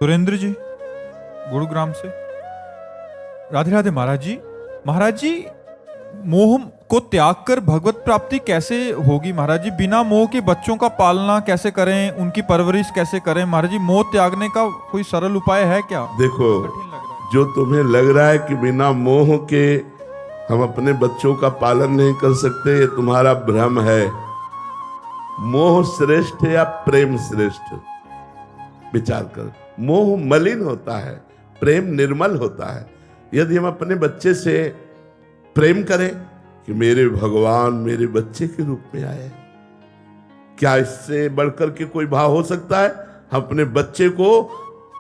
सुरेंद्र जी, गुरुग्राम से। राधे राधे महाराज जी। महाराज जी, मोह को त्याग कर भगवत प्राप्ति कैसे होगी महाराज जी? बिना मोह के बच्चों का पालना कैसे करें, उनकी परवरिश कैसे करें महाराज जी? मोह त्यागने का कोई सरल उपाय है क्या? देखो, कठिन लग रहा है। जो तुम्हें लग रहा है कि बिना मोह के हम अपने बच्चों का पालन नहीं कर सकते, ये तुम्हारा भ्रम है। मोह श्रेष्ठ है या प्रेम श्रेष्ठ? विचार कर। मोह मलिन होता है, प्रेम निर्मल होता है। यदि हम अपने बच्चे से प्रेम करें कि मेरे भगवान मेरे बच्चे के रूप में आए, क्या इससे बढ़कर के कोई भाव हो सकता है? हम अपने बच्चे को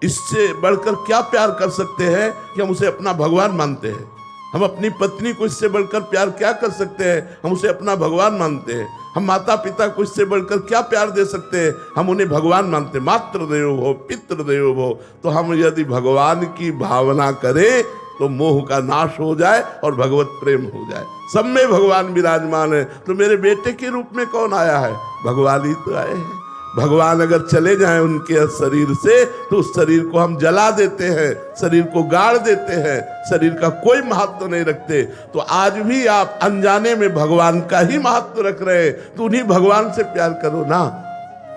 इससे बढ़कर क्या प्यार कर सकते हैं कि हम उसे अपना भगवान मानते हैं? हम अपनी पत्नी को इससे बढ़कर प्यार क्या कर सकते हैं? हम उसे अपना भगवान मानते हैं। हम माता पिता को इससे बढ़कर क्या प्यार दे सकते हैं? हम उन्हें भगवान मानते हैं। मातृ देवो भव, पितृ देवो भव। तो हम यदि भगवान की भावना करें तो मोह का नाश हो जाए और भगवत प्रेम हो जाए। सब में भगवान विराजमान है। तो मेरे बेटे के रूप में कौन आया है? भगवान ही तो आए हैं। भगवान अगर चले जाएं उनके शरीर से तो उस शरीर को हम जला देते हैं, शरीर को गाड़ देते हैं, शरीर का कोई महत्व नहीं रखते। तो आज भी आप अनजाने में भगवान का ही महत्व रख रहे हैं, तो उन्हीं भगवान से प्यार करो ना।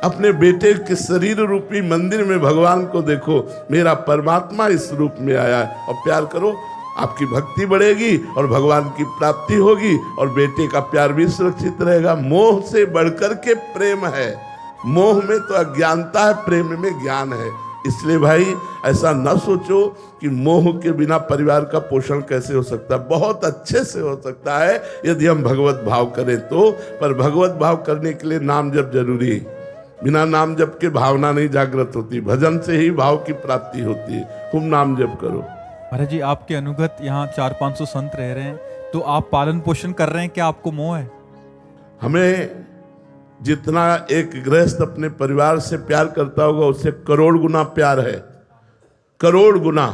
अपने बेटे के शरीर रूपी मंदिर में भगवान को देखो, मेरा परमात्मा इस रूप में आया है, और प्यार करो। आपकी भक्ति बढ़ेगी और भगवान की प्राप्ति होगी और बेटे का प्यार भी सुरक्षित रहेगा। मोह से बढ़कर के प्रेम है। मोह में तो अज्ञानता है, प्रेम में ज्ञान है। इसलिए भाई ऐसा न सोचो कि मोह के बिना परिवार का पोषण कैसे हो सकता है। बहुत अच्छे से हो सकता है यदि हम भगवत भाव करें तो। पर भगवत भाव करने के लिए नाम जप जरूरी है। बिना नाम जप के भावना नहीं जागृत होती। भजन से ही भाव की प्राप्ति होती है। खूब नाम जप करो। महाराज जी, आपके अनुगत यहाँ 400-500 संत रह रहे हैं, तो आप पालन पोषण कर रहे हैं, क्या आपको मोह है? हमें जितना एक गृहस्थ अपने परिवार से प्यार करता होगा उससे करोड़ गुना प्यार है, करोड़ गुना।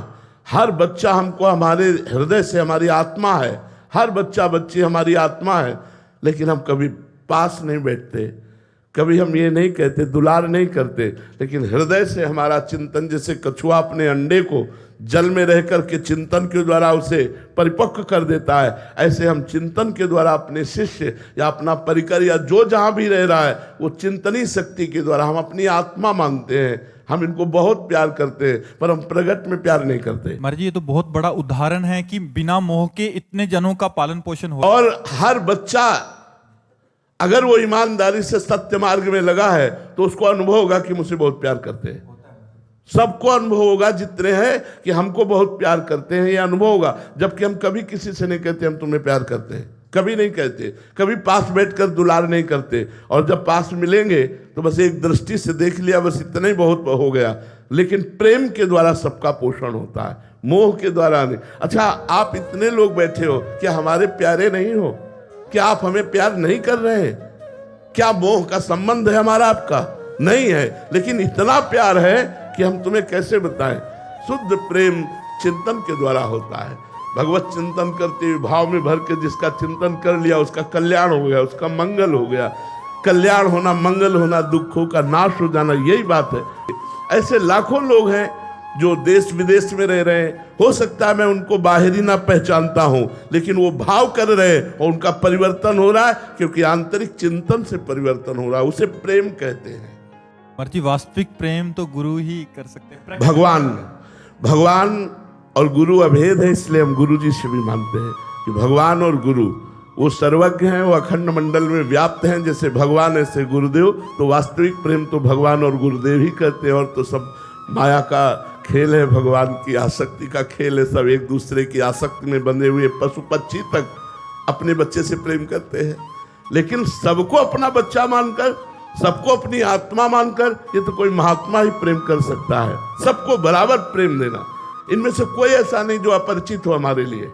हर बच्चा हमको हमारे हृदय से, हमारी आत्मा है। हर बच्चा बच्ची हमारी आत्मा है। लेकिन हम कभी पास नहीं बैठते, कभी हम ये नहीं कहते, दुलार नहीं करते। लेकिन हृदय से हमारा चिंतन, जैसे कछुआ अपने अंडे को जल में रह कर के चिंतन के द्वारा उसे परिपक्व कर देता है, ऐसे हम चिंतन के द्वारा अपने शिष्य या अपना परिकर या जो जहां भी रह रहा है वो चिंतनी शक्ति के द्वारा हम अपनी आत्मा मानते हैं। हम इनको बहुत प्यार करते हैं, पर हम प्रगट में प्यार नहीं करते। महाराज जी, ये तो बहुत बड़ा उदाहरण है कि बिना मोह के इतने जनों का पालन पोषण हो। और हर बच्चा अगर वो ईमानदारी से सत्य मार्ग में लगा है तो उसको अनुभव होगा कि मुझसे बहुत प्यार करते हैं। सबको अनुभव होगा जितने हैं कि हमको बहुत प्यार करते हैं, ये अनुभव होगा। जबकि हम कभी किसी से नहीं कहते हम तुम्हें प्यार करते हैं, कभी नहीं कहते। कभी पास बैठकर दुलार नहीं करते, और जब पास मिलेंगे तो बस एक दृष्टि से देख लिया, बस इतना ही बहुत हो गया। लेकिन प्रेम के द्वारा सबका पोषण होता है, मोह के द्वारा नहीं। अच्छा, आप इतने लोग बैठे हो, क्या हमारे प्यारे नहीं हो? क्या आप हमें प्यार नहीं कर रहे हैं? क्या मोह का संबंध है हमारा आपका? नहीं है। लेकिन इतना प्यार है कि हम तुम्हें कैसे बताएं। शुद्ध प्रेम चिंतन के द्वारा होता है। भगवत चिंतन करते हुए भाव में भर के जिसका चिंतन कर लिया उसका कल्याण हो गया, उसका मंगल हो गया। कल्याण होना, मंगल होना, दुखों का नाश हो जाना, यही बात है। ऐसे लाखों लोग हैं जो देश विदेश में रह रहे हैं। हो सकता है मैं उनको बाहरी ना पहचानता हूं, लेकिन वो भाव कर रहे हैं और उनका परिवर्तन हो रहा है, क्योंकि आंतरिक चिंतन से परिवर्तन हो रहा है। उसे प्रेम कहते हैं। महाराज, वास्तविक प्रेम तो गुरु ही कर सकते हैं। भगवान और गुरु अभेद है, इसलिए हम गुरु जी से भी मानते हैं कि भगवान और गुरु वो सर्वज्ञ हैं, वो अखंड मंडल में व्याप्त हैं। जैसे भगवान ऐसे गुरुदेव। तो वास्तविक प्रेम तो भगवान और गुरुदेव ही करते हैं, और तो सब माया का खेल है, भगवान की आसक्ति का खेल है। सब एक दूसरे की आसक्ति में बंधे हुए पशु पक्षी तक अपने बच्चे से प्रेम करते हैं। लेकिन सबको अपना बच्चा मानकर, सबको अपनी आत्मा मानकर, ये तो कोई महात्मा ही प्रेम कर सकता है। सबको बराबर प्रेम देना। इनमें से कोई ऐसा नहीं जो अपरिचित हो हमारे लिए।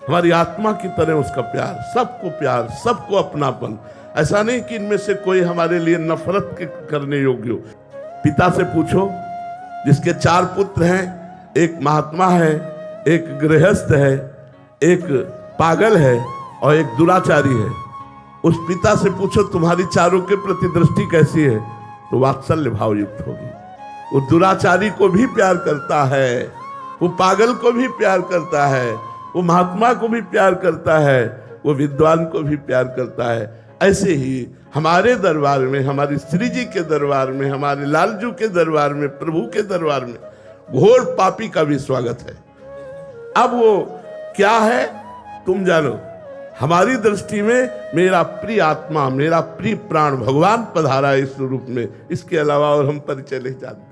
हमारी आत्मा की तरह उसका प्यार, सबको प्यार, सबको अपनापन। ऐसा नहीं कि इनमें से कोई हमारे लिए नफरत करने योग्य हो। पिता से पूछो जिसके 4 पुत्र हैं, एक महात्मा है, एक गृहस्थ है, एक पागल है और एक दुराचारी है। उस पिता से पूछो तुम्हारी चारों के प्रति दृष्टि कैसी है, तो वात्सल्य भाव युक्त होगी। वो दुराचारी को भी प्यार करता है, वो पागल को भी प्यार करता है, वो महात्मा को भी प्यार करता है, वो विद्वान को भी प्यार करता है। ऐसे ही हमारे दरबार में, हमारी श्री जी के दरबार में, हमारे लालजू के दरबार में, प्रभु के दरबार में घोर पापी का भी स्वागत है। अब वो क्या है तुम जानो। हमारी दृष्टि में मेरा प्रिय आत्मा, मेरा प्रिय प्राण भगवान पधारा इस रूप में, इसके अलावा और हम परिचय नहीं जानते।